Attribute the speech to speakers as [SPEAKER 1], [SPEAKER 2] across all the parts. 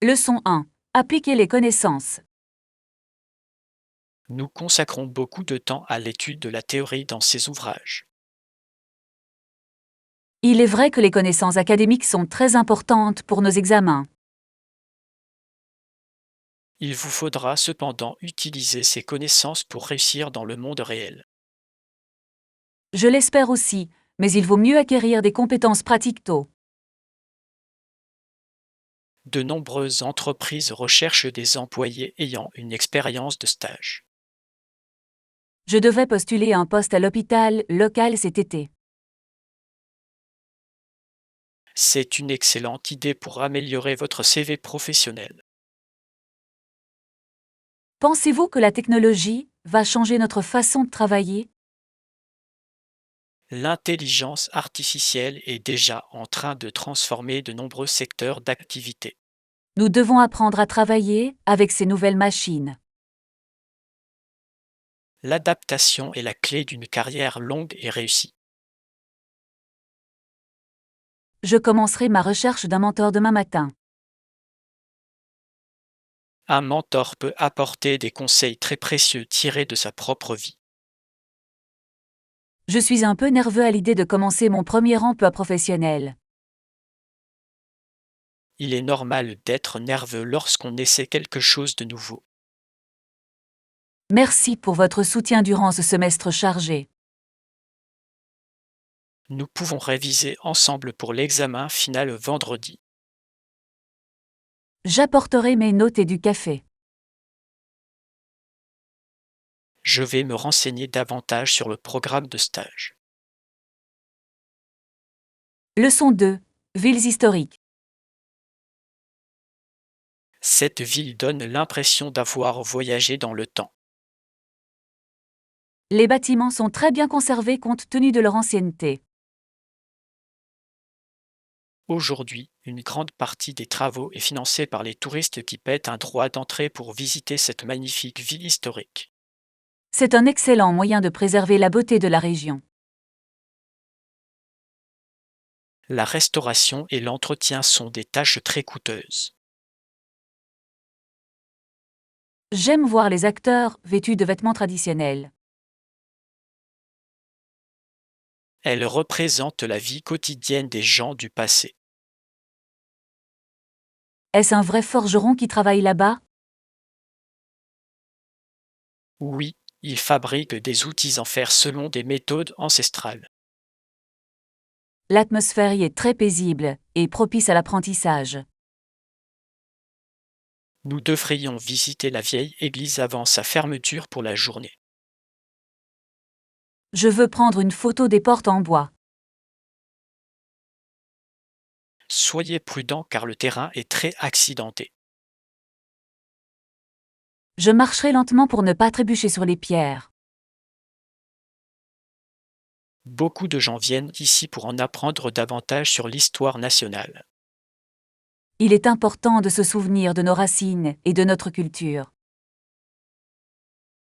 [SPEAKER 1] Leçon 1. Appliquer les connaissances.
[SPEAKER 2] Nous consacrons beaucoup de temps à l'étude de la théorie dans ces ouvrages.
[SPEAKER 1] Il est vrai que les connaissances académiques sont très importantes pour nos examens.
[SPEAKER 2] Il vous faudra cependant utiliser ces connaissances pour réussir dans le monde réel.
[SPEAKER 1] Je l'espère aussi, mais il vaut mieux acquérir des compétences pratiques tôt.
[SPEAKER 2] De nombreuses entreprises recherchent des employés ayant une expérience de stage.
[SPEAKER 1] Je devais postuler un poste à l'hôpital local cet été.
[SPEAKER 2] C'est une excellente idée pour améliorer votre CV professionnel.
[SPEAKER 1] Pensez-vous que la technologie va changer notre façon de travailler?
[SPEAKER 2] L'intelligence artificielle est déjà en train de transformer de nombreux secteurs d'activité.
[SPEAKER 1] Nous devons apprendre à travailler avec ces nouvelles machines.
[SPEAKER 2] L'adaptation est la clé d'une carrière longue et réussie.
[SPEAKER 1] Je commencerai ma recherche d'un mentor demain matin.
[SPEAKER 2] Un mentor peut apporter des conseils très précieux tirés de sa propre vie.
[SPEAKER 1] Je suis un peu nerveux à l'idée de commencer mon premier emploi professionnel.
[SPEAKER 2] Il est normal d'être nerveux lorsqu'on essaie quelque chose de nouveau.
[SPEAKER 1] Merci pour votre soutien durant ce semestre chargé.
[SPEAKER 2] Nous pouvons réviser ensemble pour l'examen final vendredi.
[SPEAKER 1] J'apporterai mes notes et du café.
[SPEAKER 2] Je vais me renseigner davantage sur le programme de stage.
[SPEAKER 1] Leçon 2. Villes historiques.
[SPEAKER 2] Cette ville donne l'impression d'avoir voyagé dans le temps.
[SPEAKER 1] Les bâtiments sont très bien conservés compte tenu de leur ancienneté.
[SPEAKER 2] Aujourd'hui, une grande partie des travaux est financée par les touristes qui paient un droit d'entrée pour visiter cette magnifique ville historique.
[SPEAKER 1] C'est un excellent moyen de préserver la beauté de la région.
[SPEAKER 2] La restauration et l'entretien sont des tâches très coûteuses.
[SPEAKER 1] J'aime voir les acteurs vêtus de vêtements traditionnels.
[SPEAKER 2] Elles représentent la vie quotidienne des gens du passé.
[SPEAKER 1] Est-ce un vrai forgeron qui travaille là-bas?
[SPEAKER 2] Oui, ils fabriquent des outils en fer selon des méthodes ancestrales.
[SPEAKER 1] L'atmosphère y est très paisible et propice à l'apprentissage.
[SPEAKER 2] Nous devrions visiter la vieille église avant sa fermeture pour la journée.
[SPEAKER 1] Je veux prendre une photo des portes en bois.
[SPEAKER 2] Soyez prudents car le terrain est très accidenté.
[SPEAKER 1] Je marcherai lentement pour ne pas trébucher sur les pierres.
[SPEAKER 2] Beaucoup de gens viennent ici pour en apprendre davantage sur l'histoire nationale.
[SPEAKER 1] Il est important de se souvenir de nos racines et de notre culture.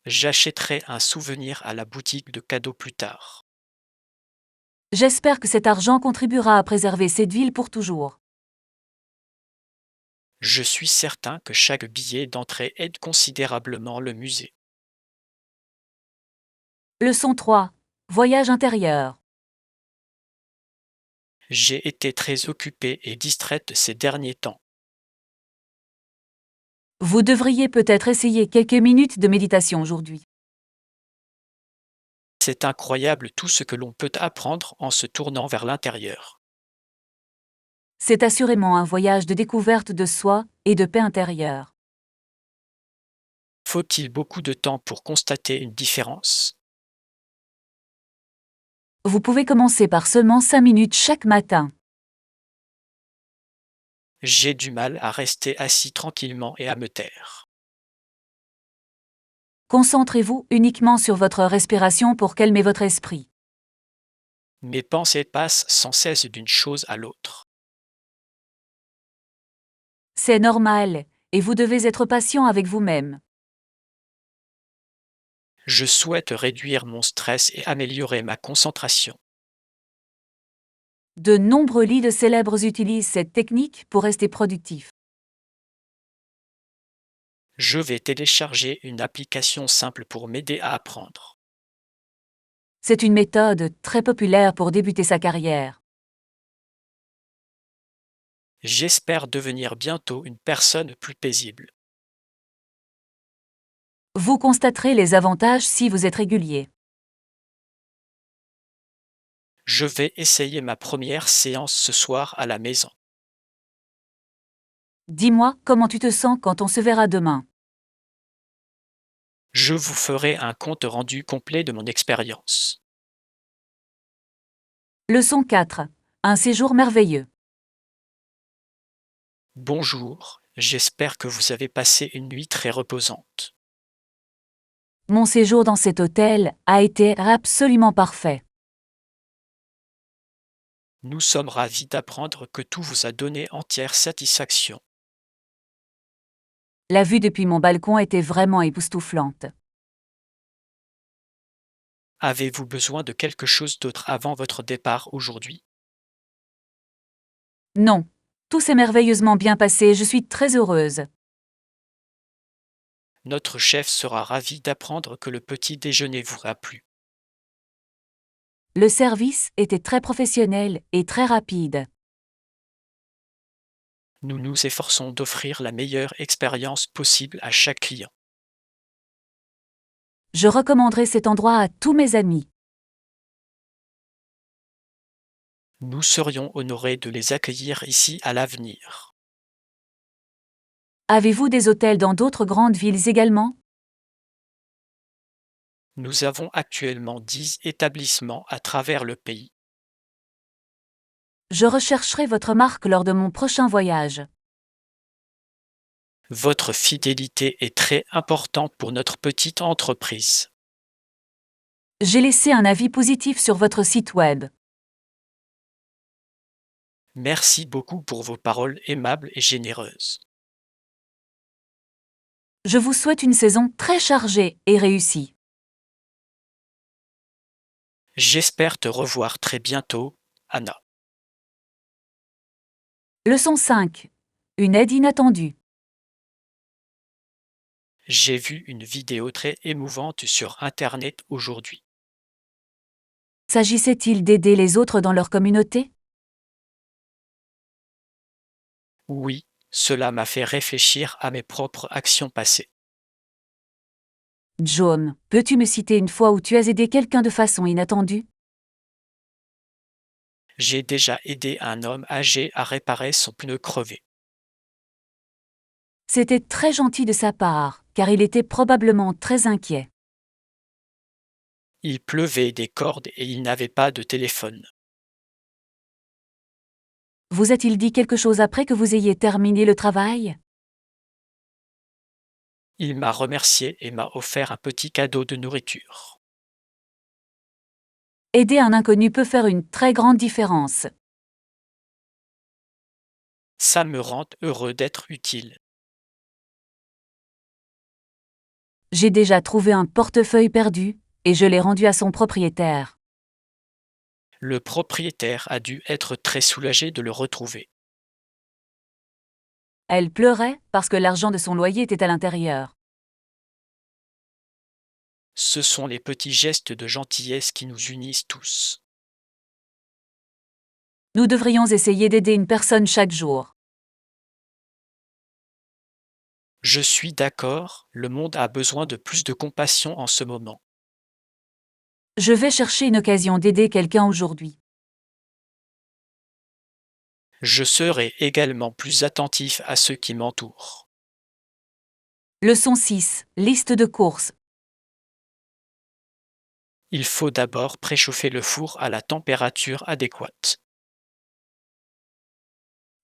[SPEAKER 2] J'achèterai un souvenir à la boutique de cadeaux plus tard.
[SPEAKER 1] J'espère que cet argent contribuera à préserver cette ville pour toujours.
[SPEAKER 2] Je suis certain que chaque billet d'entrée aide considérablement le musée.
[SPEAKER 1] Leçon 3. Voyage intérieur.
[SPEAKER 2] J'ai été très occupée et distraite ces derniers temps.
[SPEAKER 1] Vous devriez peut-être essayer quelques minutes de méditation aujourd'hui.
[SPEAKER 2] C'est incroyable tout ce que l'on peut apprendre en se tournant vers l'intérieur.
[SPEAKER 1] C'est assurément un voyage de découverte de soi et de paix intérieure.
[SPEAKER 2] Faut-il beaucoup de temps pour constater une différence?
[SPEAKER 1] Vous pouvez commencer par seulement 5 minutes chaque matin.
[SPEAKER 2] J'ai du mal à rester assis tranquillement et à me taire.
[SPEAKER 1] Concentrez-vous uniquement sur votre respiration pour calmer votre esprit.
[SPEAKER 2] Mes pensées passent sans cesse d'une chose à l'autre.
[SPEAKER 1] C'est normal, et vous devez être patient avec vous-même.
[SPEAKER 2] Je souhaite réduire mon stress et améliorer ma concentration.
[SPEAKER 1] De nombreux leaders célèbres utilisent cette technique pour rester productifs.
[SPEAKER 2] Je vais télécharger une application simple pour m'aider à apprendre.
[SPEAKER 1] C'est une méthode très populaire pour débuter sa carrière.
[SPEAKER 2] J'espère devenir bientôt une personne plus paisible.
[SPEAKER 1] Vous constaterez les avantages si vous êtes régulier.
[SPEAKER 2] Je vais essayer ma première séance ce soir à la maison.
[SPEAKER 1] Dis-moi comment tu te sens quand on se verra demain.
[SPEAKER 2] Je vous ferai un compte rendu complet de mon expérience.
[SPEAKER 1] Leçon 4. Un séjour merveilleux.
[SPEAKER 2] Bonjour, j'espère que vous avez passé une nuit très reposante.
[SPEAKER 1] Mon séjour dans cet hôtel a été absolument parfait.
[SPEAKER 2] Nous sommes ravis d'apprendre que tout vous a donné entière satisfaction.
[SPEAKER 1] La vue depuis mon balcon était vraiment époustouflante.
[SPEAKER 2] Avez-vous besoin de quelque chose d'autre avant votre départ aujourd'hui?
[SPEAKER 1] Non, tout s'est merveilleusement bien passé et je suis très heureuse.
[SPEAKER 2] Notre chef sera ravi d'apprendre que le petit déjeuner vous a plu.
[SPEAKER 1] Le service était très professionnel et très rapide.
[SPEAKER 2] Nous nous efforçons d'offrir la meilleure expérience possible à chaque client.
[SPEAKER 1] Je recommanderai cet endroit à tous mes amis.
[SPEAKER 2] Nous serions honorés de les accueillir ici à l'avenir.
[SPEAKER 1] Avez-vous des hôtels dans d'autres grandes villes également?
[SPEAKER 2] Nous avons actuellement 10 établissements à travers le pays.
[SPEAKER 1] Je rechercherai votre marque lors de mon prochain voyage.
[SPEAKER 2] Votre fidélité est très importante pour notre petite entreprise.
[SPEAKER 1] J'ai laissé un avis positif sur votre site web.
[SPEAKER 2] Merci beaucoup pour vos paroles aimables et généreuses.
[SPEAKER 1] Je vous souhaite une saison très chargée et réussie.
[SPEAKER 2] J'espère te revoir très bientôt, Anna.
[SPEAKER 1] Leçon 5. Une aide inattendue.
[SPEAKER 2] J'ai vu une vidéo très émouvante sur Internet aujourd'hui.
[SPEAKER 1] S'agissait-il d'aider les autres dans leur communauté?
[SPEAKER 2] Oui, cela m'a fait réfléchir à mes propres actions passées.
[SPEAKER 1] John, peux-tu me citer une fois où tu as aidé quelqu'un de façon inattendue?
[SPEAKER 2] J'ai déjà aidé un homme âgé à réparer son pneu crevé.
[SPEAKER 1] C'était très gentil de sa part, car il était probablement très inquiet.
[SPEAKER 2] Il pleuvait des cordes et il n'avait pas de téléphone.
[SPEAKER 1] Vous a-t-il dit quelque chose après que vous ayez terminé le travail?
[SPEAKER 2] Il m'a remercié et m'a offert un petit cadeau de nourriture.
[SPEAKER 1] Aider un inconnu peut faire une très grande différence.
[SPEAKER 2] Ça me rend heureux d'être utile.
[SPEAKER 1] J'ai déjà trouvé un portefeuille perdu, et je l'ai rendu à son propriétaire.
[SPEAKER 2] Le propriétaire a dû être très soulagé de le retrouver.
[SPEAKER 1] Elle pleurait parce que l'argent de son loyer était à l'intérieur.
[SPEAKER 2] Ce sont les petits gestes de gentillesse qui nous unissent tous.
[SPEAKER 1] Nous devrions essayer d'aider une personne chaque jour.
[SPEAKER 2] Je suis d'accord, le monde a besoin de plus de compassion en ce moment.
[SPEAKER 1] Je vais chercher une occasion d'aider quelqu'un aujourd'hui.
[SPEAKER 2] Je serai également plus attentif à ceux qui m'entourent.
[SPEAKER 1] Leçon 6. Liste de courses.
[SPEAKER 2] Il faut d'abord préchauffer le four à la température adéquate.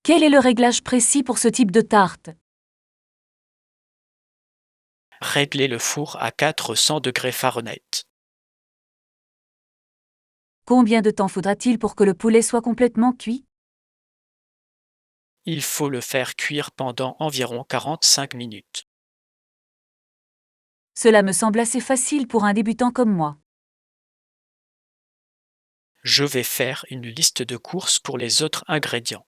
[SPEAKER 1] Quel est le réglage précis pour ce type de tarte?
[SPEAKER 2] Réglez le four à 400 degrés Fahrenheit.
[SPEAKER 1] Combien de temps faudra-t-il pour que le poulet soit complètement cuit?
[SPEAKER 2] Il faut le faire cuire pendant environ 45 minutes.
[SPEAKER 1] Cela me semble assez facile pour un débutant comme moi.
[SPEAKER 2] Je vais faire une liste de courses pour les autres ingrédients.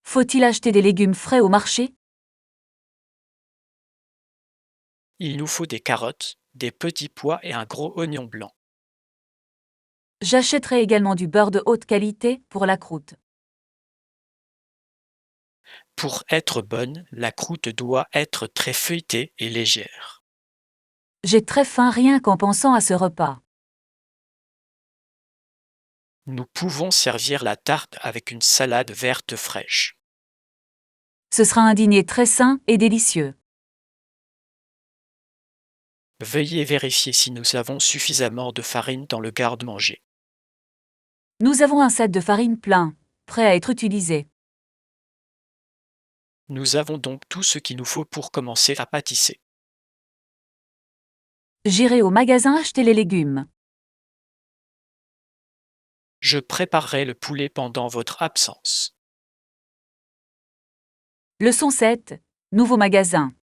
[SPEAKER 1] Faut-il acheter des légumes frais au marché?
[SPEAKER 2] Il nous faut des carottes, des petits pois et un gros oignon blanc.
[SPEAKER 1] J'achèterai également du beurre de haute qualité pour la croûte.
[SPEAKER 2] Pour être bonne, la croûte doit être très feuilletée et légère.
[SPEAKER 1] J'ai très faim rien qu'en pensant à ce repas.
[SPEAKER 2] Nous pouvons servir la tarte avec une salade verte fraîche.
[SPEAKER 1] Ce sera un dîner très sain et délicieux.
[SPEAKER 2] Veuillez vérifier si nous avons suffisamment de farine dans le garde-manger.
[SPEAKER 1] Nous avons un set de farine plein, prêt à être utilisé.
[SPEAKER 2] Nous avons donc tout ce qu'il nous faut pour commencer à pâtisser.
[SPEAKER 1] J'irai au magasin acheter les légumes.
[SPEAKER 2] Je préparerai le poulet pendant votre absence.
[SPEAKER 1] Leçon 7. Nouveau magasin.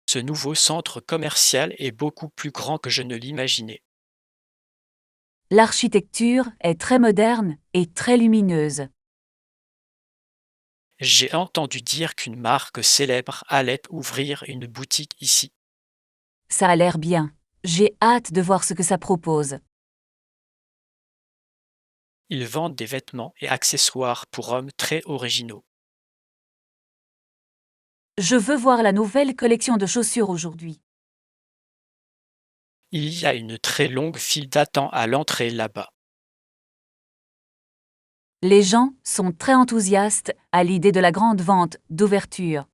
[SPEAKER 2] Ce nouveau centre commercial est beaucoup plus grand que je ne l'imaginais.
[SPEAKER 1] L'architecture est très moderne et très lumineuse.
[SPEAKER 2] J'ai entendu dire qu'une marque célèbre allait ouvrir une boutique ici.
[SPEAKER 1] Ça a l'air bien. J'ai hâte de voir ce que ça propose.
[SPEAKER 2] Ils vendent des vêtements et accessoires pour hommes très originaux.
[SPEAKER 1] Je veux voir la nouvelle collection de chaussures aujourd'hui.
[SPEAKER 2] Il y a une très longue file d'attente à l'entrée là-bas.
[SPEAKER 1] Les gens sont très enthousiastes à l'idée de la grande vente d'ouverture.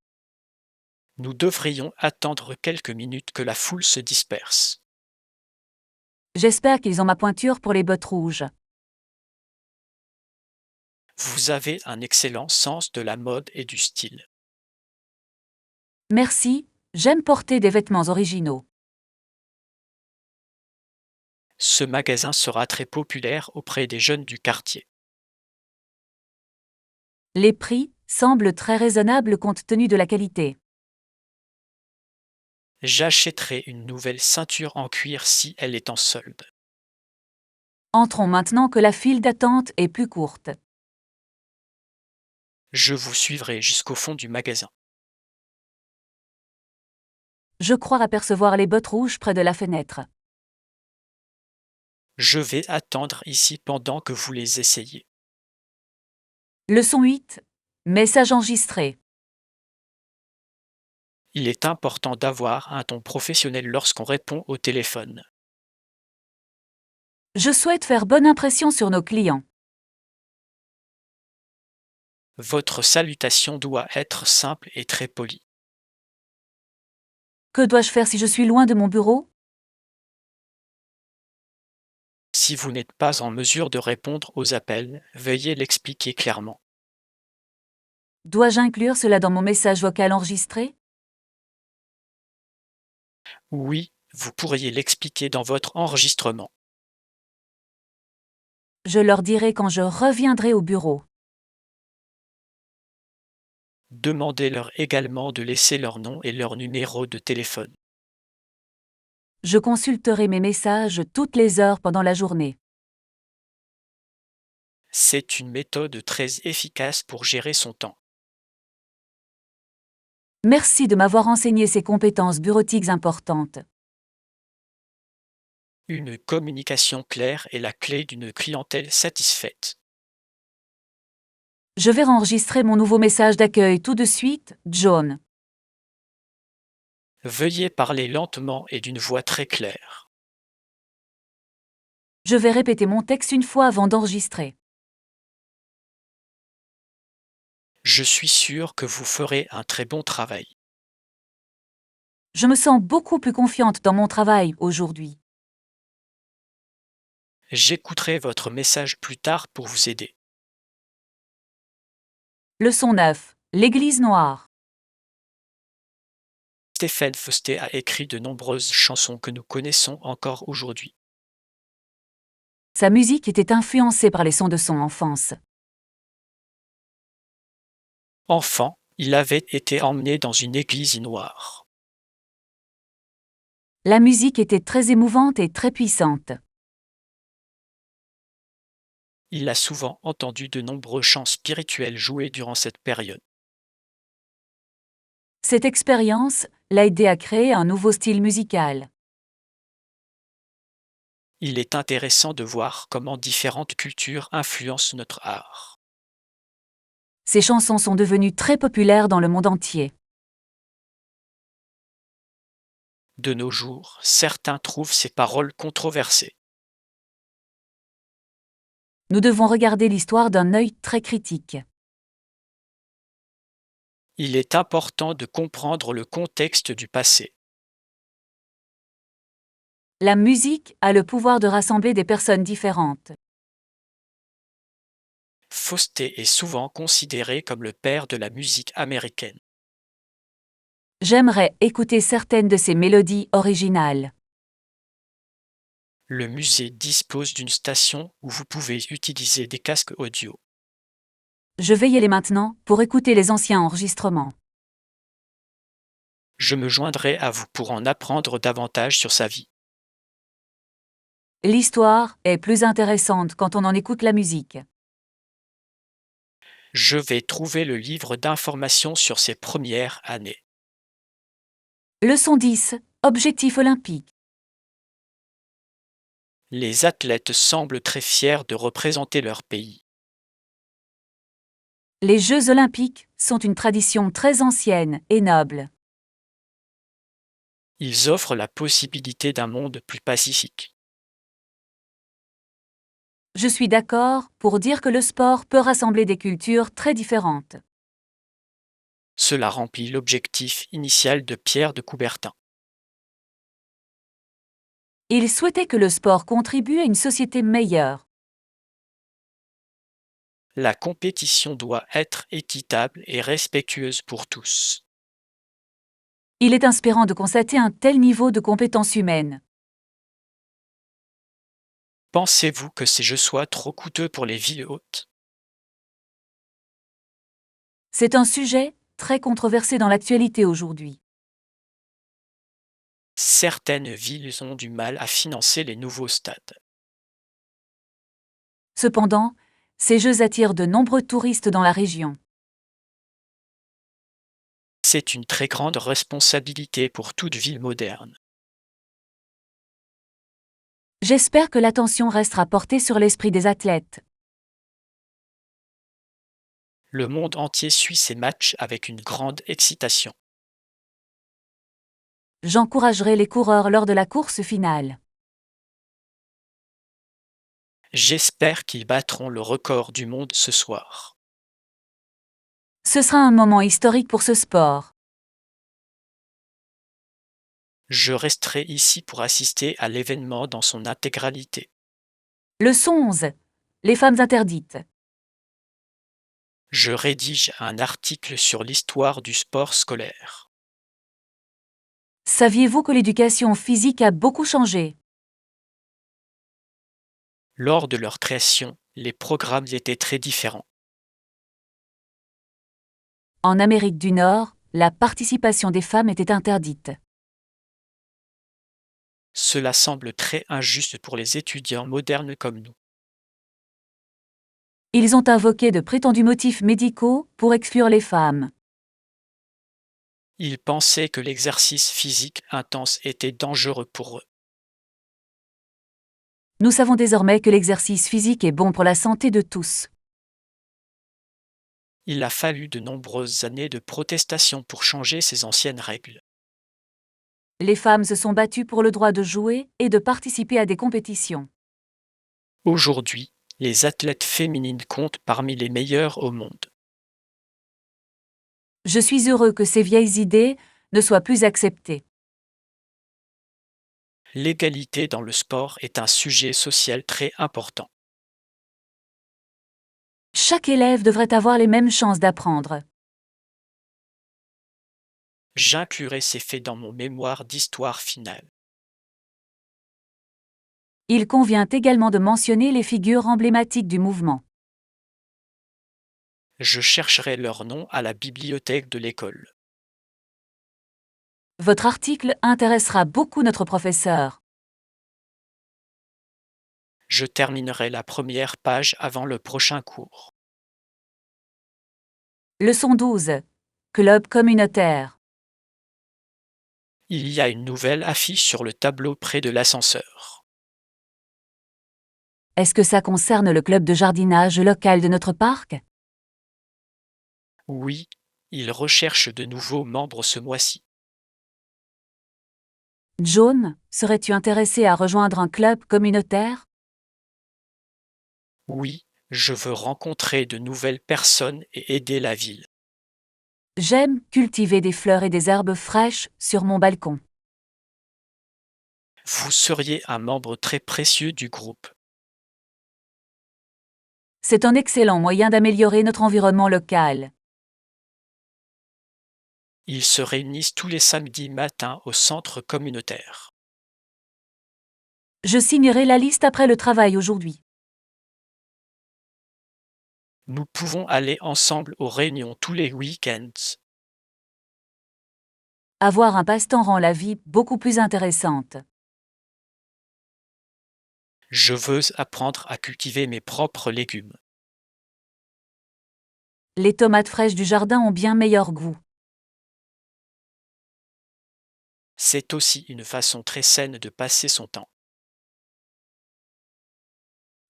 [SPEAKER 2] Nous devrions attendre quelques minutes que la foule se disperse.
[SPEAKER 1] J'espère qu'ils ont ma pointure pour les bottes rouges.
[SPEAKER 2] Vous avez un excellent sens de la mode et du style.
[SPEAKER 1] Merci, j'aime porter des vêtements originaux.
[SPEAKER 2] Ce magasin sera très populaire auprès des jeunes du quartier.
[SPEAKER 1] Les prix semblent très raisonnables compte tenu de la qualité.
[SPEAKER 2] J'achèterai une nouvelle ceinture en cuir si elle est en solde.
[SPEAKER 1] Entrons maintenant que la file d'attente est plus courte.
[SPEAKER 2] Je vous suivrai jusqu'au fond du magasin.
[SPEAKER 1] Je crois apercevoir les bottes rouges près de la fenêtre.
[SPEAKER 2] Je vais attendre ici pendant que vous les essayez.
[SPEAKER 1] Leçon 8. Message enregistré.
[SPEAKER 2] Il est important d'avoir un ton professionnel lorsqu'on répond au téléphone.
[SPEAKER 1] Je souhaite faire bonne impression sur nos clients.
[SPEAKER 2] Votre salutation doit être simple et très polie.
[SPEAKER 1] Que dois-je faire si je suis loin de mon bureau?
[SPEAKER 2] Si vous n'êtes pas en mesure de répondre aux appels, veuillez l'expliquer clairement.
[SPEAKER 1] Dois-je inclure cela dans mon message vocal enregistré?
[SPEAKER 2] Oui, vous pourriez l'expliquer dans votre enregistrement.
[SPEAKER 1] Je leur dirai quand je reviendrai au bureau.
[SPEAKER 2] Demandez-leur également de laisser leur nom et leur numéro de téléphone.
[SPEAKER 1] Je consulterai mes messages toutes les heures pendant la journée.
[SPEAKER 2] C'est une méthode très efficace pour gérer son temps.
[SPEAKER 1] Merci de m'avoir enseigné ces compétences bureautiques importantes.
[SPEAKER 2] Une communication claire est la clé d'une clientèle satisfaite.
[SPEAKER 1] Je vais enregistrer mon nouveau message d'accueil tout de suite, John.
[SPEAKER 2] Veuillez parler lentement et d'une voix très claire.
[SPEAKER 1] Je vais répéter mon texte une fois avant d'enregistrer.
[SPEAKER 2] Je suis sûr que vous ferez un très bon travail.
[SPEAKER 1] Je me sens beaucoup plus confiante dans mon travail aujourd'hui.
[SPEAKER 2] J'écouterai votre message plus tard pour vous aider.
[SPEAKER 1] Leçon 9. L'église noire.
[SPEAKER 2] Stéphane Fauste a écrit de nombreuses chansons que nous connaissons encore aujourd'hui.
[SPEAKER 1] Sa musique était influencée par les sons de son enfance.
[SPEAKER 2] Enfant, il avait été emmené dans une église noire.
[SPEAKER 1] La musique était très émouvante et très puissante.
[SPEAKER 2] Il a souvent entendu de nombreux chants spirituels joués durant cette période.
[SPEAKER 1] Cette expérience l'a aidé à créer un nouveau style musical.
[SPEAKER 2] Il est intéressant de voir comment différentes cultures influencent notre art.
[SPEAKER 1] Ses chansons sont devenues très populaires dans le monde entier.
[SPEAKER 2] De nos jours, certains trouvent ces paroles controversées.
[SPEAKER 1] Nous devons regarder l'histoire d'un œil très critique.
[SPEAKER 2] Il est important de comprendre le contexte du passé.
[SPEAKER 1] La musique a le pouvoir de rassembler des personnes différentes.
[SPEAKER 2] Faustet est souvent considéré comme le père de la musique américaine.
[SPEAKER 1] J'aimerais écouter certaines de ses mélodies originales.
[SPEAKER 2] Le musée dispose d'une station où vous pouvez utiliser des casques audio.
[SPEAKER 1] Je vais y aller maintenant pour écouter les anciens enregistrements.
[SPEAKER 2] Je me joindrai à vous pour en apprendre davantage sur sa vie.
[SPEAKER 1] L'histoire est plus intéressante quand on en écoute la musique.
[SPEAKER 2] Je vais trouver le livre d'informations sur ses premières années.
[SPEAKER 1] Leçon 10. Objectif olympique.
[SPEAKER 2] Les athlètes semblent très fiers de représenter leur pays.
[SPEAKER 1] Les Jeux olympiques sont une tradition très ancienne et noble.
[SPEAKER 2] Ils offrent la possibilité d'un monde plus pacifique.
[SPEAKER 1] Je suis d'accord pour dire que le sport peut rassembler des cultures très différentes.
[SPEAKER 2] Cela remplit l'objectif initial de Pierre de Coubertin.
[SPEAKER 1] Il souhaitait que le sport contribue à une société meilleure.
[SPEAKER 2] La compétition doit être équitable et respectueuse pour tous.
[SPEAKER 1] Il est inspirant de constater un tel niveau de compétence humaine.
[SPEAKER 2] Pensez-vous que ces jeux soient trop coûteux pour les villes hautes?
[SPEAKER 1] C'est un sujet très controversé dans l'actualité aujourd'hui.
[SPEAKER 2] Certaines villes ont du mal à financer les nouveaux stades.
[SPEAKER 1] Cependant, ces Jeux attirent de nombreux touristes dans la région.
[SPEAKER 2] C'est une très grande responsabilité pour toute ville moderne.
[SPEAKER 1] J'espère que l'attention restera portée sur l'esprit des athlètes.
[SPEAKER 2] Le monde entier suit ces matchs avec une grande excitation.
[SPEAKER 1] J'encouragerai les coureurs lors de la course finale.
[SPEAKER 2] J'espère qu'ils battront le record du monde ce soir.
[SPEAKER 1] Ce sera un moment historique pour ce sport.
[SPEAKER 2] Je resterai ici pour assister à l'événement dans son intégralité.
[SPEAKER 1] Leçon 11. Les femmes interdites.
[SPEAKER 2] Je rédige un article sur l'histoire du sport scolaire.
[SPEAKER 1] Saviez-vous que l'éducation physique a beaucoup changé?
[SPEAKER 2] Lors de leur création, les programmes étaient très différents.
[SPEAKER 1] En Amérique du Nord, la participation des femmes était interdite.
[SPEAKER 2] Cela semble très injuste pour les étudiants modernes comme nous.
[SPEAKER 1] Ils ont invoqué de prétendus motifs médicaux pour exclure les femmes.
[SPEAKER 2] Ils pensaient que l'exercice physique intense était dangereux pour eux.
[SPEAKER 1] Nous savons désormais que l'exercice physique est bon pour la santé de tous.
[SPEAKER 2] Il a fallu de nombreuses années de protestation pour changer ces anciennes règles.
[SPEAKER 1] Les femmes se sont battues pour le droit de jouer et de participer à des compétitions.
[SPEAKER 2] Aujourd'hui, les athlètes féminines comptent parmi les meilleures au monde.
[SPEAKER 1] Je suis heureux que ces vieilles idées ne soient plus acceptées.
[SPEAKER 2] L'égalité dans le sport est un sujet social très important.
[SPEAKER 1] Chaque élève devrait avoir les mêmes chances d'apprendre.
[SPEAKER 2] J'inclurai ces faits dans mon mémoire d'histoire finale.
[SPEAKER 1] Il convient également de mentionner les figures emblématiques du mouvement.
[SPEAKER 2] Je chercherai leur nom à la bibliothèque de l'école.
[SPEAKER 1] Votre article intéressera beaucoup notre professeur.
[SPEAKER 2] Je terminerai la première page avant le prochain cours.
[SPEAKER 1] Leçon 12. Club communautaire.
[SPEAKER 2] Il y a une nouvelle affiche sur le tableau près de l'ascenseur.
[SPEAKER 1] Est-ce que ça concerne le club de jardinage local de notre parc?
[SPEAKER 2] Oui, il recherche de nouveaux membres ce mois-ci.
[SPEAKER 1] John, serais-tu intéressé à rejoindre un club communautaire?
[SPEAKER 2] Oui, je veux rencontrer de nouvelles personnes et aider la ville.
[SPEAKER 1] J'aime cultiver des fleurs et des herbes fraîches sur mon balcon.
[SPEAKER 2] Vous seriez un membre très précieux du groupe.
[SPEAKER 1] C'est un excellent moyen d'améliorer notre environnement local.
[SPEAKER 2] Ils se réunissent tous les samedis matins au centre communautaire.
[SPEAKER 1] Je signerai la liste après le travail aujourd'hui.
[SPEAKER 2] Nous pouvons aller ensemble aux réunions tous les week-ends.
[SPEAKER 1] Avoir un passe-temps rend la vie beaucoup plus intéressante.
[SPEAKER 2] Je veux apprendre à cultiver mes propres légumes.
[SPEAKER 1] Les tomates fraîches du jardin ont bien meilleur goût.
[SPEAKER 2] C'est aussi une façon très saine de passer son temps.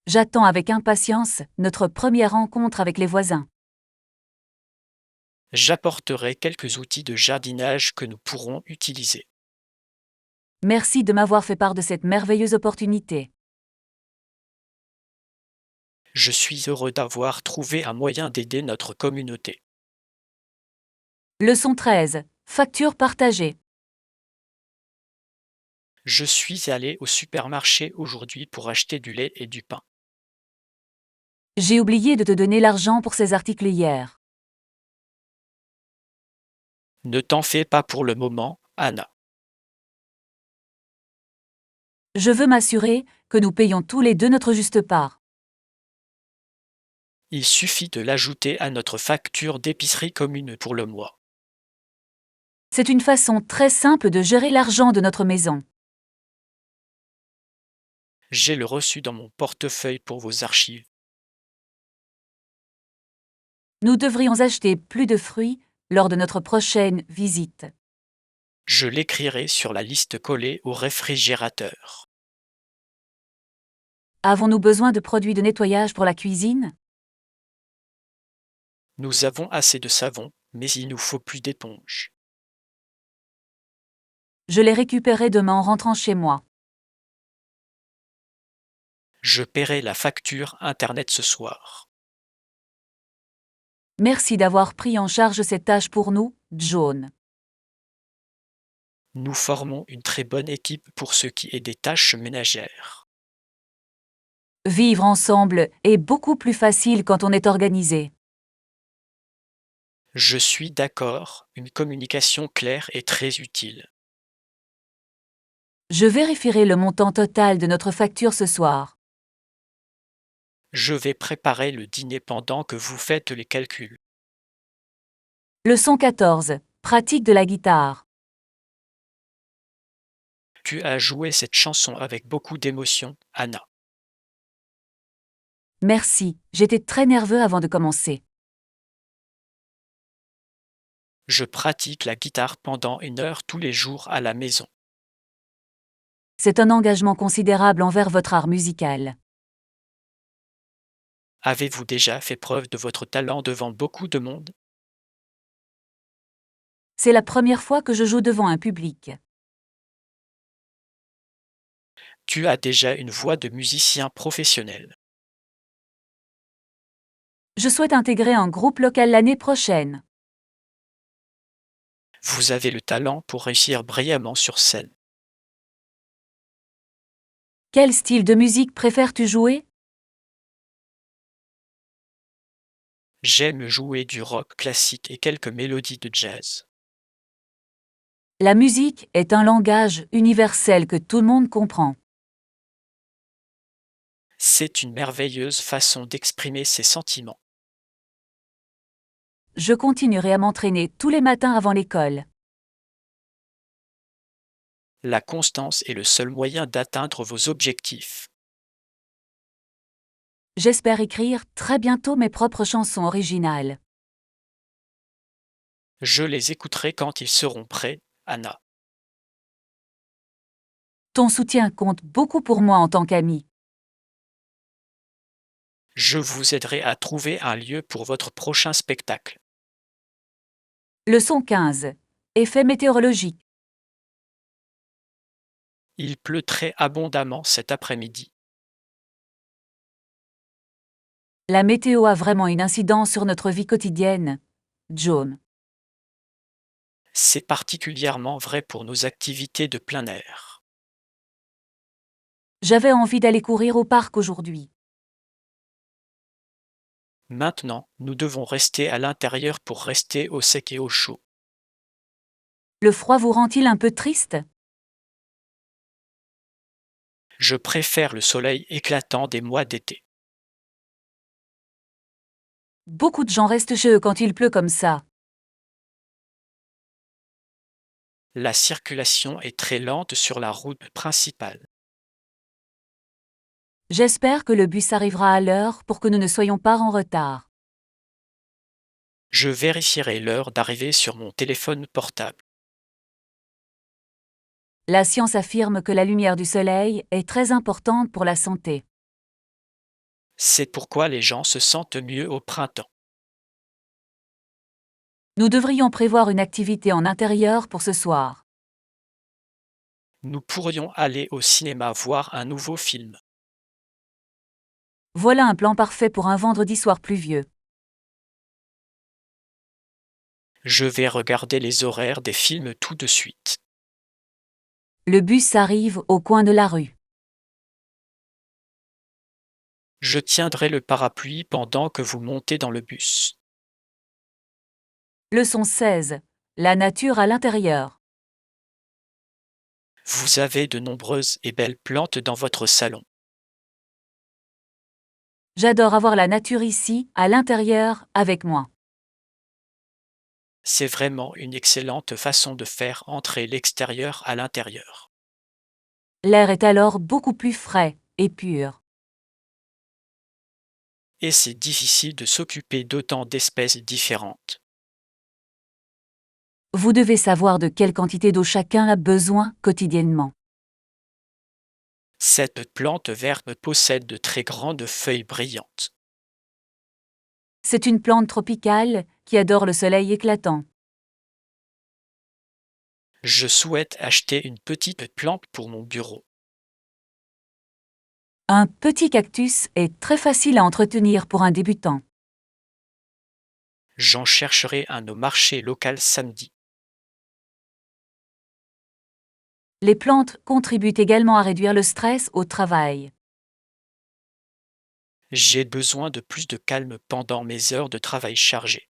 [SPEAKER 1] J'attends avec impatience notre première rencontre avec les voisins.
[SPEAKER 2] J'apporterai quelques outils de jardinage que nous pourrons utiliser.
[SPEAKER 1] Merci de m'avoir fait part de cette merveilleuse opportunité.
[SPEAKER 2] Je suis heureux d'avoir trouvé un moyen d'aider notre communauté.
[SPEAKER 1] Leçon 13. Facture partagée.
[SPEAKER 2] Je suis allé au supermarché aujourd'hui pour acheter du lait et du pain.
[SPEAKER 1] J'ai oublié de te donner l'argent pour ces articles hier.
[SPEAKER 2] Ne t'en fais pas pour le moment, Anna.
[SPEAKER 1] Je veux m'assurer que nous payons tous les deux notre juste part.
[SPEAKER 2] Il suffit de l'ajouter à notre facture d'épicerie commune pour le mois.
[SPEAKER 1] C'est une façon très simple de gérer l'argent de notre maison.
[SPEAKER 2] J'ai le reçu dans mon portefeuille pour vos archives.
[SPEAKER 1] Nous devrions acheter plus de fruits lors de notre prochaine visite.
[SPEAKER 2] Je l'écrirai sur la liste collée au réfrigérateur.
[SPEAKER 1] Avons-nous besoin de produits de nettoyage pour la cuisine?
[SPEAKER 2] Nous avons assez de savon, mais il nous faut plus d'éponge.
[SPEAKER 1] Je les récupérerai demain en rentrant chez moi.
[SPEAKER 2] Je paierai la facture Internet ce soir.
[SPEAKER 1] Merci d'avoir pris en charge cette tâche pour nous, John.
[SPEAKER 2] Nous formons une très bonne équipe pour ce qui est des tâches ménagères.
[SPEAKER 1] Vivre ensemble est beaucoup plus facile quand on est organisé.
[SPEAKER 2] Je suis d'accord, une communication claire est très utile.
[SPEAKER 1] Je vérifierai le montant total de notre facture ce soir.
[SPEAKER 2] Je vais préparer le dîner pendant que vous faites les calculs.
[SPEAKER 1] Leçon 14. Pratique de la guitare.
[SPEAKER 2] Tu as joué cette chanson avec beaucoup d'émotion, Anna.
[SPEAKER 1] Merci, j'étais très nerveux avant de commencer.
[SPEAKER 2] Je pratique la guitare pendant 1 heure tous les jours à la maison.
[SPEAKER 1] C'est un engagement considérable envers votre art musical.
[SPEAKER 2] Avez-vous déjà fait preuve de votre talent devant beaucoup de monde?
[SPEAKER 1] C'est la première fois que je joue devant un public.
[SPEAKER 2] Tu as déjà une voix de musicien professionnel.
[SPEAKER 1] Je souhaite intégrer un groupe local l'année prochaine.
[SPEAKER 2] Vous avez le talent pour réussir brillamment sur scène.
[SPEAKER 1] Quel style de musique préfères-tu jouer?
[SPEAKER 2] J'aime jouer du rock classique et quelques mélodies de jazz.
[SPEAKER 1] La musique est un langage universel que tout le monde comprend.
[SPEAKER 2] C'est une merveilleuse façon d'exprimer ses sentiments.
[SPEAKER 1] Je continuerai à m'entraîner tous les matins avant l'école.
[SPEAKER 2] La constance est le seul moyen d'atteindre vos objectifs.
[SPEAKER 1] J'espère écrire très bientôt mes propres chansons originales.
[SPEAKER 2] Je les écouterai quand ils seront prêts, Anna.
[SPEAKER 1] Ton soutien compte beaucoup pour moi en tant qu'ami.
[SPEAKER 2] Je vous aiderai à trouver un lieu pour votre prochain spectacle.
[SPEAKER 1] Leçon 15. Effet météorologique.
[SPEAKER 2] Il pleut très abondamment cet après-midi.
[SPEAKER 1] La météo a vraiment une incidence sur notre vie quotidienne. John.
[SPEAKER 2] C'est particulièrement vrai pour nos activités de plein air.
[SPEAKER 1] J'avais envie d'aller courir au parc aujourd'hui.
[SPEAKER 2] Maintenant, nous devons rester à l'intérieur pour rester au sec et au chaud.
[SPEAKER 1] Le froid vous rend-il un peu triste?
[SPEAKER 2] Je préfère le soleil éclatant des mois d'été.
[SPEAKER 1] Beaucoup de gens restent chez eux quand il pleut comme ça.
[SPEAKER 2] La circulation est très lente sur la route principale.
[SPEAKER 1] J'espère que le bus arrivera à l'heure pour que nous ne soyons pas en retard.
[SPEAKER 2] Je vérifierai l'heure d'arrivée sur mon téléphone portable.
[SPEAKER 1] La science affirme que la lumière du soleil est très importante pour la santé.
[SPEAKER 2] C'est pourquoi les gens se sentent mieux au printemps.
[SPEAKER 1] Nous devrions prévoir une activité en intérieur pour ce soir.
[SPEAKER 2] Nous pourrions aller au cinéma voir un nouveau film.
[SPEAKER 1] Voilà un plan parfait pour un vendredi soir pluvieux.
[SPEAKER 2] Je vais regarder les horaires des films tout de suite.
[SPEAKER 1] Le bus arrive au coin de la rue.
[SPEAKER 2] Je tiendrai le parapluie pendant que vous montez dans le bus.
[SPEAKER 1] Leçon 16. La nature à l'intérieur.
[SPEAKER 2] Vous avez de nombreuses et belles plantes dans votre salon.
[SPEAKER 1] J'adore avoir la nature ici, à l'intérieur, avec moi.
[SPEAKER 2] C'est vraiment une excellente façon de faire entrer l'extérieur à l'intérieur.
[SPEAKER 1] L'air est alors beaucoup plus frais et pur.
[SPEAKER 2] Et c'est difficile de s'occuper d'autant d'espèces différentes.
[SPEAKER 1] Vous devez savoir de quelle quantité d'eau chacun a besoin quotidiennement.
[SPEAKER 2] Cette plante verte possède de très grandes feuilles brillantes.
[SPEAKER 1] C'est une plante tropicale qui adore le soleil éclatant.
[SPEAKER 2] Je souhaite acheter une petite plante pour mon bureau.
[SPEAKER 1] Un petit cactus est très facile à entretenir pour un débutant.
[SPEAKER 2] J'en chercherai un au marché local samedi.
[SPEAKER 1] Les plantes contribuent également à réduire le stress au travail.
[SPEAKER 2] J'ai besoin de plus de calme pendant mes heures de travail chargées.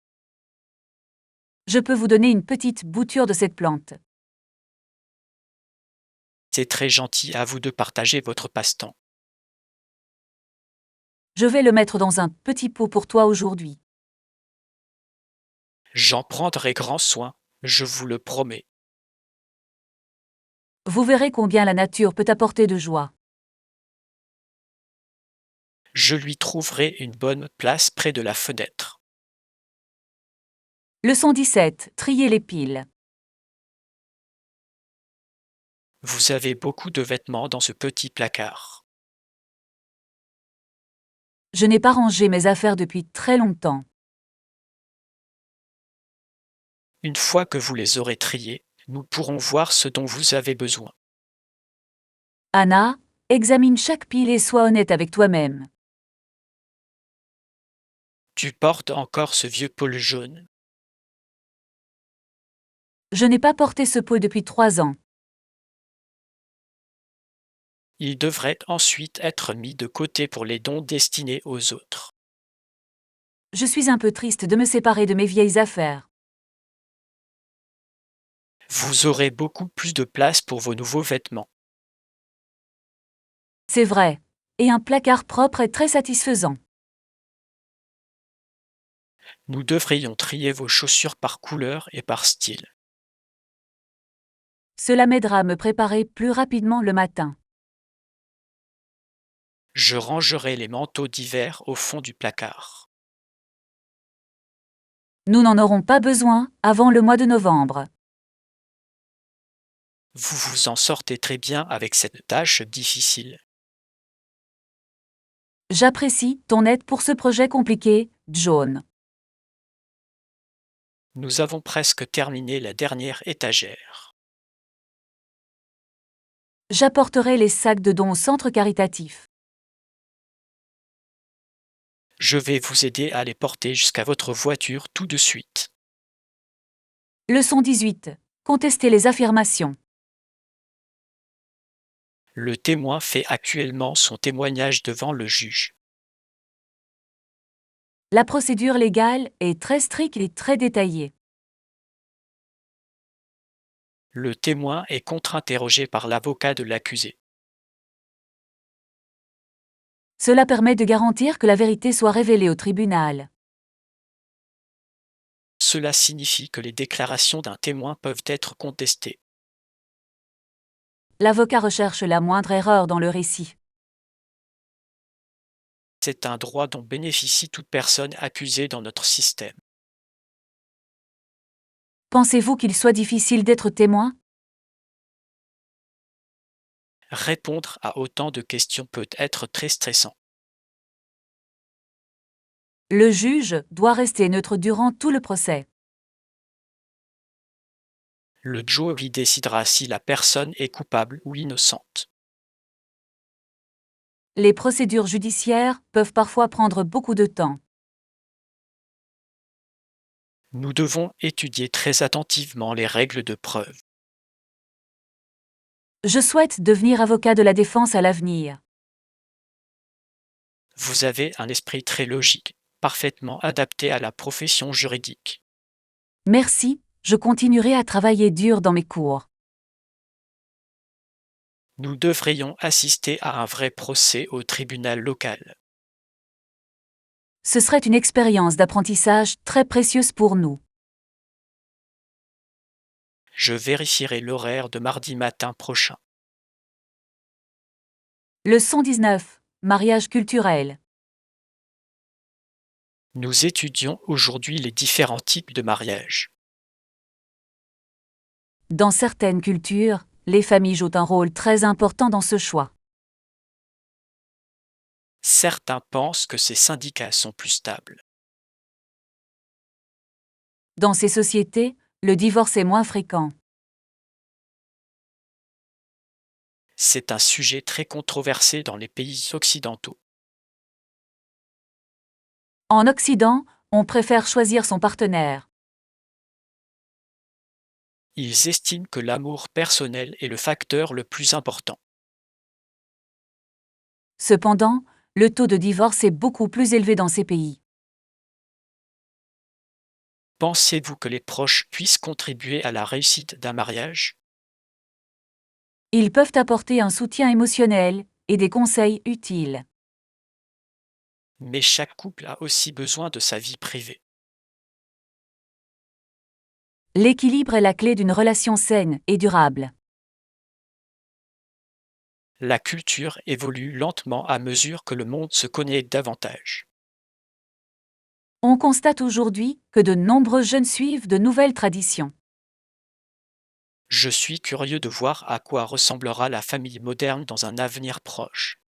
[SPEAKER 1] Je peux vous donner une petite bouture de cette plante.
[SPEAKER 2] C'est très gentil à vous de partager votre passe-temps.
[SPEAKER 1] Je vais le mettre dans un petit pot pour toi aujourd'hui.
[SPEAKER 2] J'en prendrai grand soin, je vous le promets.
[SPEAKER 1] Vous verrez combien la nature peut apporter de joie.
[SPEAKER 2] Je lui trouverai une bonne place près de la fenêtre.
[SPEAKER 1] Leçon 17. Trier les piles.
[SPEAKER 2] Vous avez beaucoup de vêtements dans ce petit placard.
[SPEAKER 1] Je n'ai pas rangé mes affaires depuis très longtemps.
[SPEAKER 2] Une fois que vous les aurez triés, nous pourrons voir ce dont vous avez besoin.
[SPEAKER 1] Anna, examine chaque pile et sois honnête avec toi-même.
[SPEAKER 2] Tu portes encore ce vieux pôle jaune.
[SPEAKER 1] Je n'ai pas porté ce pot depuis 3 ans.
[SPEAKER 2] Il devrait ensuite être mis de côté pour les dons destinés aux autres.
[SPEAKER 1] Je suis un peu triste de me séparer de mes vieilles affaires.
[SPEAKER 2] Vous aurez beaucoup plus de place pour vos nouveaux vêtements.
[SPEAKER 1] C'est vrai. Et un placard propre est très satisfaisant.
[SPEAKER 2] Nous devrions trier vos chaussures par couleur et par style.
[SPEAKER 1] Cela m'aidera à me préparer plus rapidement le matin.
[SPEAKER 2] Je rangerai les manteaux d'hiver au fond du placard.
[SPEAKER 1] Nous n'en aurons pas besoin avant le mois de novembre.
[SPEAKER 2] Vous vous en sortez très bien avec cette tâche difficile.
[SPEAKER 1] J'apprécie ton aide pour ce projet compliqué, John.
[SPEAKER 2] Nous avons presque terminé la dernière étagère.
[SPEAKER 1] J'apporterai les sacs de dons au centre caritatif.
[SPEAKER 2] Je vais vous aider à les porter jusqu'à votre voiture tout de suite.
[SPEAKER 1] Leçon 18. Contester les affirmations.
[SPEAKER 2] Le témoin fait actuellement son témoignage devant le juge.
[SPEAKER 1] La procédure légale est très stricte et très détaillée.
[SPEAKER 2] Le témoin est contre-interrogé par l'avocat de l'accusé.
[SPEAKER 1] Cela permet de garantir que la vérité soit révélée au tribunal.
[SPEAKER 2] Cela signifie que les déclarations d'un témoin peuvent être contestées.
[SPEAKER 1] L'avocat recherche la moindre erreur dans le récit.
[SPEAKER 2] C'est un droit dont bénéficie toute personne accusée dans notre système.
[SPEAKER 1] Pensez-vous qu'il soit difficile d'être témoin?
[SPEAKER 2] Répondre à autant de questions peut être très stressant.
[SPEAKER 1] Le juge doit rester neutre durant tout le procès.
[SPEAKER 2] Le jury décidera si la personne est coupable ou innocente.
[SPEAKER 1] Les procédures judiciaires peuvent parfois prendre beaucoup de temps.
[SPEAKER 2] Nous devons étudier très attentivement les règles de preuve.
[SPEAKER 1] Je souhaite devenir avocat de la défense à l'avenir.
[SPEAKER 2] Vous avez un esprit très logique, parfaitement adapté à la profession juridique.
[SPEAKER 1] Merci, je continuerai à travailler dur dans mes cours.
[SPEAKER 2] Nous devrions assister à un vrai procès au tribunal local.
[SPEAKER 1] Ce serait une expérience d'apprentissage très précieuse pour nous.
[SPEAKER 2] Je vérifierai l'horaire de mardi matin prochain.
[SPEAKER 1] Leçon 19. Mariage culturel.
[SPEAKER 2] Nous étudions aujourd'hui les différents types de mariage.
[SPEAKER 1] Dans certaines cultures, les familles jouent un rôle très important dans ce choix.
[SPEAKER 2] Certains pensent que ces syndicats sont plus stables.
[SPEAKER 1] Dans ces sociétés, le divorce est moins fréquent.
[SPEAKER 2] C'est un sujet très controversé dans les pays occidentaux.
[SPEAKER 1] En Occident, on préfère choisir son partenaire.
[SPEAKER 2] Ils estiment que l'amour personnel est le facteur le plus important.
[SPEAKER 1] Cependant, le taux de divorce est beaucoup plus élevé dans ces pays.
[SPEAKER 2] Pensez-vous que les proches puissent contribuer à la réussite d'un mariage?
[SPEAKER 1] Ils peuvent apporter un soutien émotionnel et des conseils utiles.
[SPEAKER 2] Mais chaque couple a aussi besoin de sa vie privée.
[SPEAKER 1] L'équilibre est la clé d'une relation saine et durable.
[SPEAKER 2] La culture évolue lentement à mesure que le monde se connaît davantage.
[SPEAKER 1] On constate aujourd'hui que de nombreux jeunes suivent de nouvelles traditions.
[SPEAKER 2] Je suis curieux de voir à quoi ressemblera la famille moderne dans un avenir proche.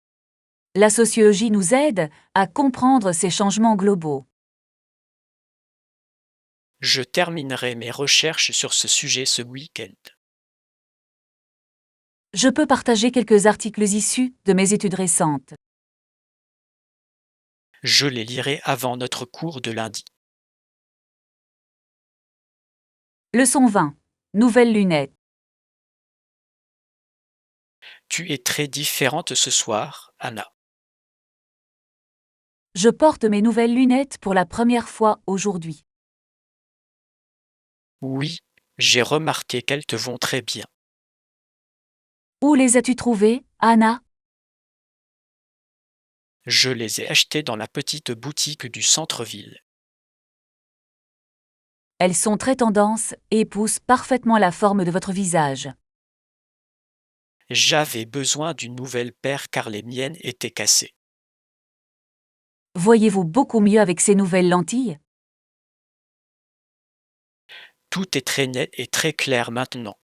[SPEAKER 1] La sociologie nous aide à comprendre ces changements globaux.
[SPEAKER 2] Je terminerai mes recherches sur ce sujet ce week-end.
[SPEAKER 1] Je peux partager quelques articles issus de mes études récentes.
[SPEAKER 2] Je les lirai avant notre cours de lundi.
[SPEAKER 1] Leçon 20. Nouvelles lunettes.
[SPEAKER 2] Tu es très différente ce soir, Anna.
[SPEAKER 1] Je porte mes nouvelles lunettes pour la première fois aujourd'hui.
[SPEAKER 2] Oui, j'ai remarqué qu'elles te vont très bien.
[SPEAKER 1] Où les as-tu trouvées, Anna?
[SPEAKER 2] Je les ai achetées dans la petite boutique du centre-ville.
[SPEAKER 1] Elles sont très tendances et épousent parfaitement la forme de votre visage.
[SPEAKER 2] J'avais besoin d'une nouvelle paire car les miennes étaient cassées.
[SPEAKER 1] Voyez-vous beaucoup mieux avec ces nouvelles lentilles?
[SPEAKER 2] Tout est très net et très clair maintenant.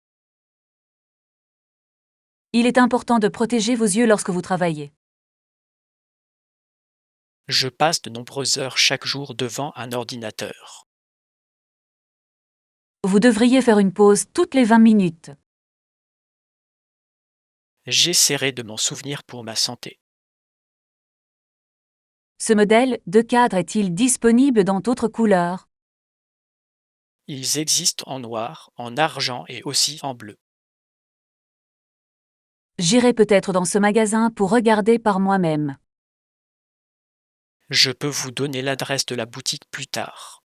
[SPEAKER 1] Il est important de protéger vos yeux lorsque vous travaillez.
[SPEAKER 2] Je passe de nombreuses heures chaque jour devant un ordinateur.
[SPEAKER 1] Vous devriez faire une pause toutes les 20 minutes.
[SPEAKER 2] J'essaierai de m'en souvenir pour ma santé.
[SPEAKER 1] Ce modèle de cadre est-il disponible dans d'autres couleurs?
[SPEAKER 2] Ils existent en noir, en argent et aussi en bleu.
[SPEAKER 1] J'irai peut-être dans ce magasin pour regarder par moi-même.
[SPEAKER 2] Je peux vous donner l'adresse de la boutique plus tard.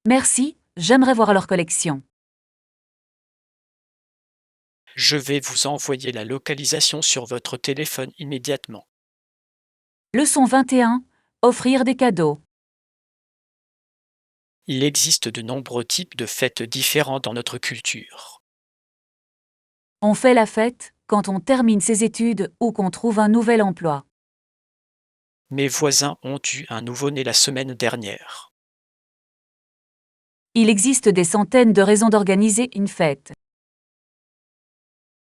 [SPEAKER 1] Merci, j'aimerais voir leur collection.
[SPEAKER 2] Je vais vous envoyer la localisation sur votre téléphone immédiatement.
[SPEAKER 1] Leçon 21. Offrir des cadeaux.
[SPEAKER 2] Il existe de nombreux types de fêtes différents dans notre culture.
[SPEAKER 1] On fait la fête quand on termine ses études ou qu'on trouve un nouvel emploi.
[SPEAKER 2] Mes voisins ont eu un nouveau-né la semaine dernière.
[SPEAKER 1] Il existe des centaines de raisons d'organiser une fête.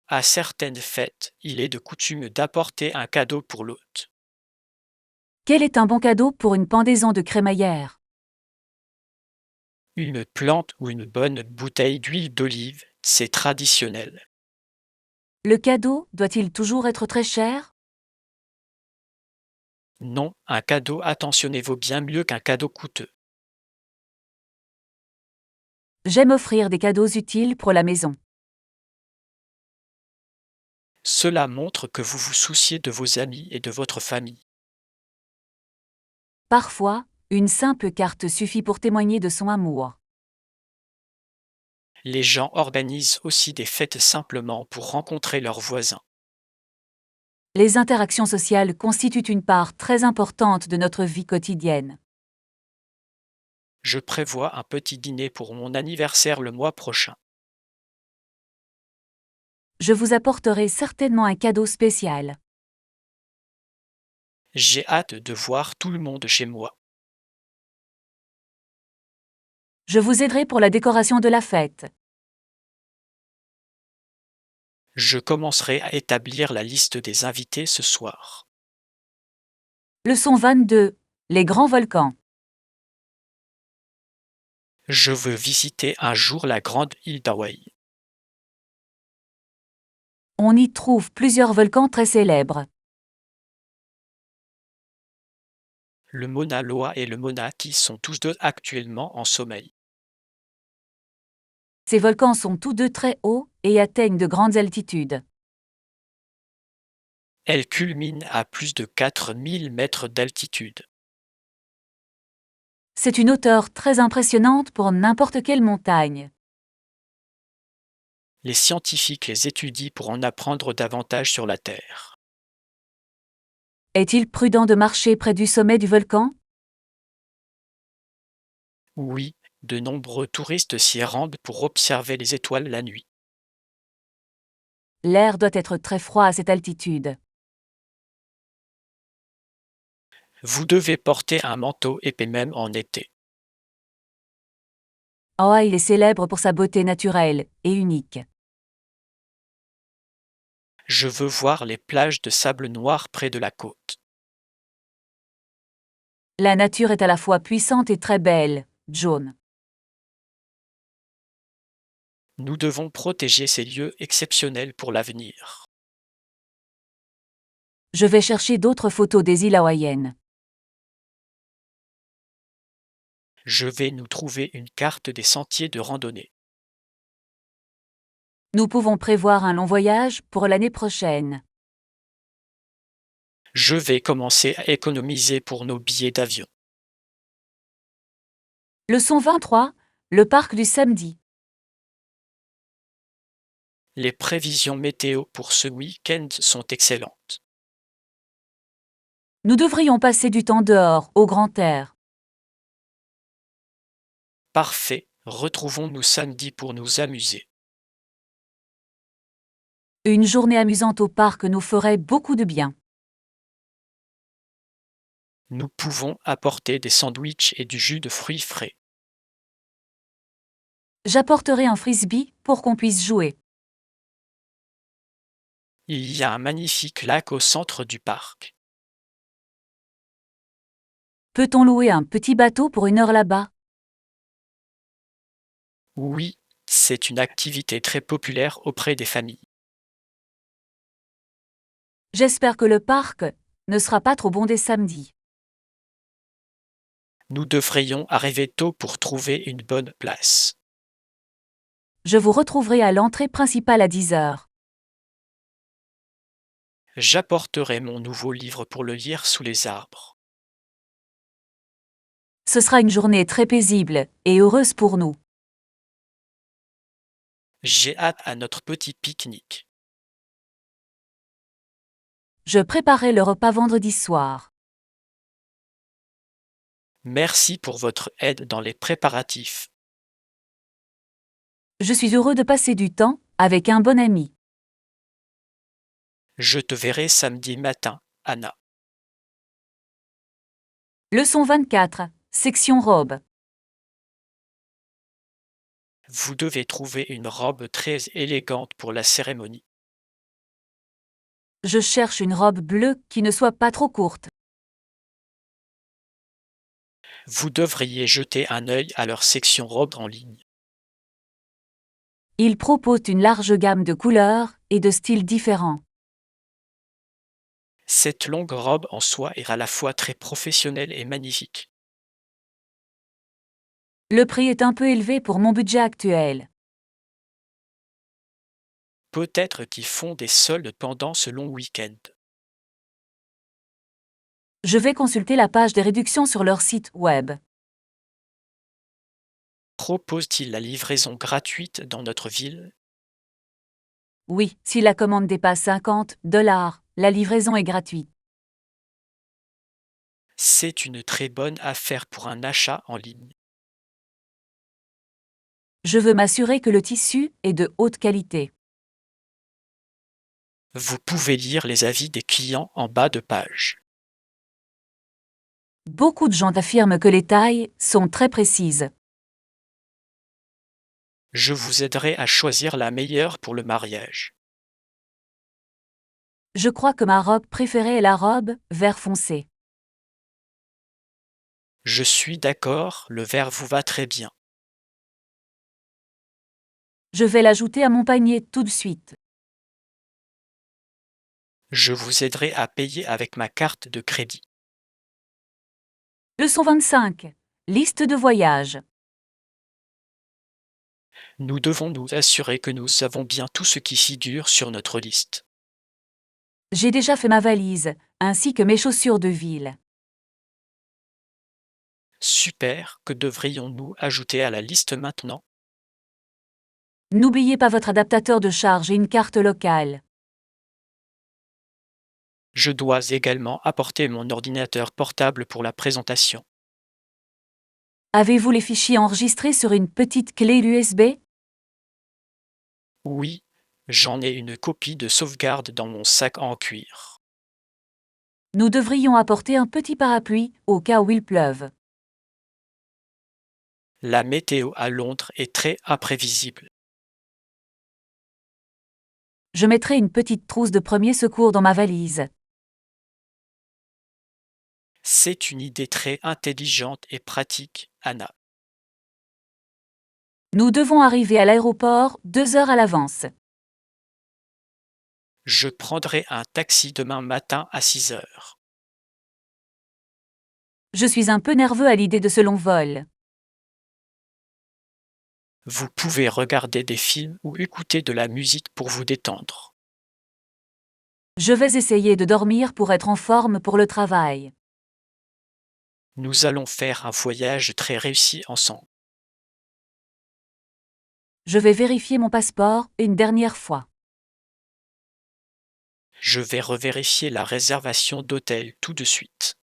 [SPEAKER 2] À certaines fêtes, il est de coutume d'apporter un cadeau pour l'hôte.
[SPEAKER 1] Quel est un bon cadeau pour une pendaison de crémaillère?
[SPEAKER 2] Une plante ou une bonne bouteille d'huile d'olive, c'est traditionnel.
[SPEAKER 1] Le cadeau doit-il toujours être très cher?
[SPEAKER 2] Non, un cadeau attentionné vaut bien mieux qu'un cadeau coûteux.
[SPEAKER 1] J'aime offrir des cadeaux utiles pour la maison.
[SPEAKER 2] Cela montre que vous vous souciez de vos amis et de votre famille.
[SPEAKER 1] Parfois, une simple carte suffit pour témoigner de son amour.
[SPEAKER 2] Les gens organisent aussi des fêtes simplement pour rencontrer leurs voisins.
[SPEAKER 1] Les interactions sociales constituent une part très importante de notre vie quotidienne.
[SPEAKER 2] Je prévois un petit dîner pour mon anniversaire le mois prochain.
[SPEAKER 1] Je vous apporterai certainement un cadeau spécial.
[SPEAKER 2] J'ai hâte de voir tout le monde chez moi.
[SPEAKER 1] Je vous aiderai pour la décoration de la fête.
[SPEAKER 2] Je commencerai à établir la liste des invités ce soir.
[SPEAKER 1] Leçon 22. Les grands volcans.
[SPEAKER 2] Je veux visiter un jour la grande île d'Hawaï.
[SPEAKER 1] On y trouve plusieurs volcans très célèbres.
[SPEAKER 2] Le Mauna Loa et le Mauna Kea sont tous deux actuellement en sommeil.
[SPEAKER 1] Ces volcans sont tous deux très hauts et atteignent de grandes altitudes.
[SPEAKER 2] Elles culminent à plus de 4000 mètres d'altitude.
[SPEAKER 1] C'est une hauteur très impressionnante pour n'importe quelle montagne.
[SPEAKER 2] Les scientifiques les étudient pour en apprendre davantage sur la Terre.
[SPEAKER 1] Est-il prudent de marcher près du sommet du volcan?
[SPEAKER 2] Oui, de nombreux touristes s'y rendent pour observer les étoiles la nuit.
[SPEAKER 1] L'air doit être très froid à cette altitude.
[SPEAKER 2] Vous devez porter un manteau épais même en été.
[SPEAKER 1] Hawaï est célèbre pour sa beauté naturelle et unique.
[SPEAKER 2] Je veux voir les plages de sable noir près de la côte.
[SPEAKER 1] La nature est à la fois puissante et très belle, John.
[SPEAKER 2] Nous devons protéger ces lieux exceptionnels pour l'avenir.
[SPEAKER 1] Je vais chercher d'autres photos des îles hawaïennes.
[SPEAKER 2] Je vais nous trouver une carte des sentiers de randonnée.
[SPEAKER 1] Nous pouvons prévoir un long voyage pour l'année prochaine.
[SPEAKER 2] Je vais commencer à économiser pour nos billets d'avion.
[SPEAKER 1] Leçon 23. Le parc du samedi.
[SPEAKER 2] Les prévisions météo pour ce week-end sont excellentes.
[SPEAKER 1] Nous devrions passer du temps dehors, au grand air.
[SPEAKER 2] Parfait, retrouvons-nous samedi pour nous amuser.
[SPEAKER 1] Une journée amusante au parc nous ferait beaucoup de bien.
[SPEAKER 2] Nous pouvons apporter des sandwichs et du jus de fruits frais.
[SPEAKER 1] J'apporterai un frisbee pour qu'on puisse jouer.
[SPEAKER 2] Il y a un magnifique lac au centre du parc.
[SPEAKER 1] Peut-on louer un petit bateau pour 1 heure là-bas?
[SPEAKER 2] Oui, c'est une activité très populaire auprès des familles.
[SPEAKER 1] J'espère que le parc ne sera pas trop bondé samedi.
[SPEAKER 2] Nous devrions arriver tôt pour trouver une bonne place.
[SPEAKER 1] Je vous retrouverai à l'entrée principale à 10 heures.
[SPEAKER 2] J'apporterai mon nouveau livre pour le lire sous les arbres.
[SPEAKER 1] Ce sera une journée très paisible et heureuse pour nous.
[SPEAKER 2] J'ai hâte à notre petit pique-nique.
[SPEAKER 1] Je préparerai le repas vendredi soir.
[SPEAKER 2] Merci pour votre aide dans les préparatifs.
[SPEAKER 1] Je suis heureux de passer du temps avec un bon ami.
[SPEAKER 2] Je te verrai samedi matin, Anna.
[SPEAKER 1] Leçon 24, section robe.
[SPEAKER 2] Vous devez trouver une robe très élégante pour la cérémonie.
[SPEAKER 1] Je cherche une robe bleue qui ne soit pas trop courte.
[SPEAKER 2] Vous devriez jeter un œil à leur section robe en ligne.
[SPEAKER 1] Ils proposent une large gamme de couleurs et de styles différents.
[SPEAKER 2] Cette longue robe en soie est à la fois très professionnelle et magnifique.
[SPEAKER 1] Le prix est un peu élevé pour mon budget actuel.
[SPEAKER 2] Peut-être qu'ils font des soldes pendant ce long week-end.
[SPEAKER 1] Je vais consulter la page des réductions sur leur site web.
[SPEAKER 2] Propose-t-il la livraison gratuite dans notre ville?
[SPEAKER 1] Oui, si la commande dépasse $50, la livraison est gratuite.
[SPEAKER 2] C'est une très bonne affaire pour un achat en ligne.
[SPEAKER 1] Je veux m'assurer que le tissu est de haute qualité.
[SPEAKER 2] Vous pouvez lire les avis des clients en bas de page.
[SPEAKER 1] Beaucoup de gens affirment que les tailles sont très précises.
[SPEAKER 2] Je vous aiderai à choisir la meilleure pour le mariage.
[SPEAKER 1] Je crois que ma robe préférée est la robe vert foncé.
[SPEAKER 2] Je suis d'accord, le vert vous va très bien.
[SPEAKER 1] Je vais l'ajouter à mon panier tout de suite.
[SPEAKER 2] Je vous aiderai à payer avec ma carte de crédit.
[SPEAKER 1] Leçon 25. Liste de voyage.
[SPEAKER 2] Nous devons nous assurer que nous avons bien tout ce qui figure sur notre liste.
[SPEAKER 1] J'ai déjà fait ma valise, ainsi que mes chaussures de ville.
[SPEAKER 2] Super, que devrions-nous ajouter à la liste maintenant?
[SPEAKER 1] N'oubliez pas votre adaptateur de charge et une carte locale.
[SPEAKER 2] Je dois également apporter mon ordinateur portable pour la présentation.
[SPEAKER 1] Avez-vous les fichiers enregistrés sur une petite clé USB?
[SPEAKER 2] Oui, j'en ai une copie de sauvegarde dans mon sac en cuir.
[SPEAKER 1] Nous devrions apporter un petit parapluie au cas où il pleuve.
[SPEAKER 2] La météo à Londres est très imprévisible.
[SPEAKER 1] Je mettrai une petite trousse de premier secours dans ma valise.
[SPEAKER 2] C'est une idée très intelligente et pratique, Anna.
[SPEAKER 1] Nous devons arriver à l'aéroport 2 heures à l'avance.
[SPEAKER 2] Je prendrai un taxi demain matin à 6 heures.
[SPEAKER 1] Je suis un peu nerveux à l'idée de ce long vol.
[SPEAKER 2] Vous pouvez regarder des films ou écouter de la musique pour vous détendre.
[SPEAKER 1] Je vais essayer de dormir pour être en forme pour le travail.
[SPEAKER 2] Nous allons faire un voyage très réussi ensemble.
[SPEAKER 1] Je vais vérifier mon passeport une dernière fois.
[SPEAKER 2] Je vais revérifier la réservation d'hôtel tout de suite.